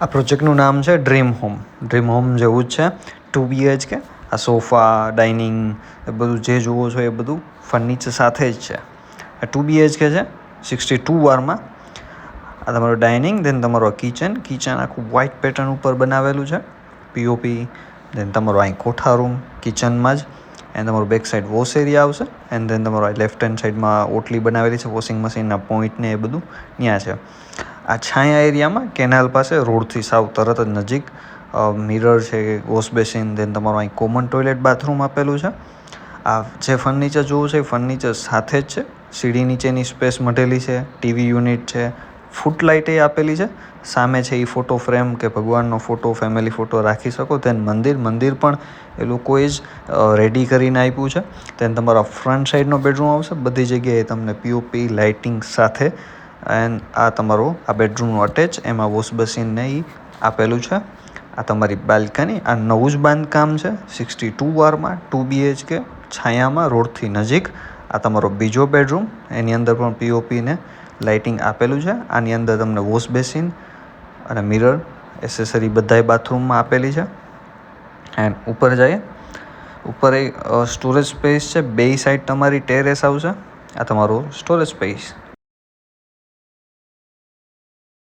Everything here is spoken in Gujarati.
આ પ્રોજેક્ટનું નામ છે ડ્રીમ હોમ. ડ્રીમ હોમ જેવું જ છે. 2 BHK. આ સોફા, ડાઇનિંગ એ બધું જે જુઓ છો એ બધું ફર્નિચર સાથે જ છે. આ 2 BHK છે 62 વારમાં. આ તમારું ડાઇનિંગ, દેન તમારું કિચન. કિચન આખું વ્હાઇટ પેટર્ન ઉપર બનાવેલું છે, પીઓપી. દેન તમારું અહીં કોઠા રૂમ કિચનમાં જ. એન્ડ તમારું બેક સાઈડ વોશ એરિયા આવશે. એન્ડ દેન તમારું લેફ્ટ હેન્ડ સાઈડમાં ઓટલી બનાવેલી છે, વોશિંગ મશીનના પોઈન્ટ ને એ બધું ત્યાં છે. આ છાયા એરિયામાં કેનાલ પાસે રોડથી સાવ તરત જ નજીક મિરર છે, વોશ બેસિન, દેન તમારું અહીં કોમન ટોયલેટ બાથરૂમ આપેલું છે. આ જે ફર્નિચર જોવું છે એ ફર્નિચર સાથે જ છે. સીડી નીચેની સ્પેસ મઢેલી છે, ટીવી યુનિટ છે, ફૂટ લાઇટ એ આપેલી છે. સામે છે એ ફોટો ફ્રેમ કે ભગવાનનો ફોટો, ફેમિલી ફોટો રાખી શકો. તેન મંદિર પણ એ લોકોએ જ રેડી કરીને આપ્યું છે. તેન તમારા ફ્રન્ટ સાઈડનો બેડરૂમ આવશે. બધી જગ્યાએ તમને પીઓપી લાઇટિંગ સાથે. એન્ડ આ તમારો આ બેડરૂમનું અટેચ, એમાં વોશ બેસિન ને એ આપેલું છે. આ તમારી બાલ્કની. આ નવું જ બાંધકામ છે 62 વારમાં, 2 BHK, છાયામાં, રોડથી નજીક. આ તમારો બીજો બેડરૂમ, એની અંદર પણ પીઓપી ને લાઇટિંગ આપેલું છે. આની અંદર તમને વોશ બેસિન અને મિરર એસેસરી બધાય બાથરૂમમાં આપેલી છે. એન્ડ ઉપર જઈએ, ઉપર એક સ્ટોરેજ સ્પેસ છે. બે સાઈડ તમારી ટેરેસ આવશે. આ તમારો સ્ટોરેજ સ્પેસ.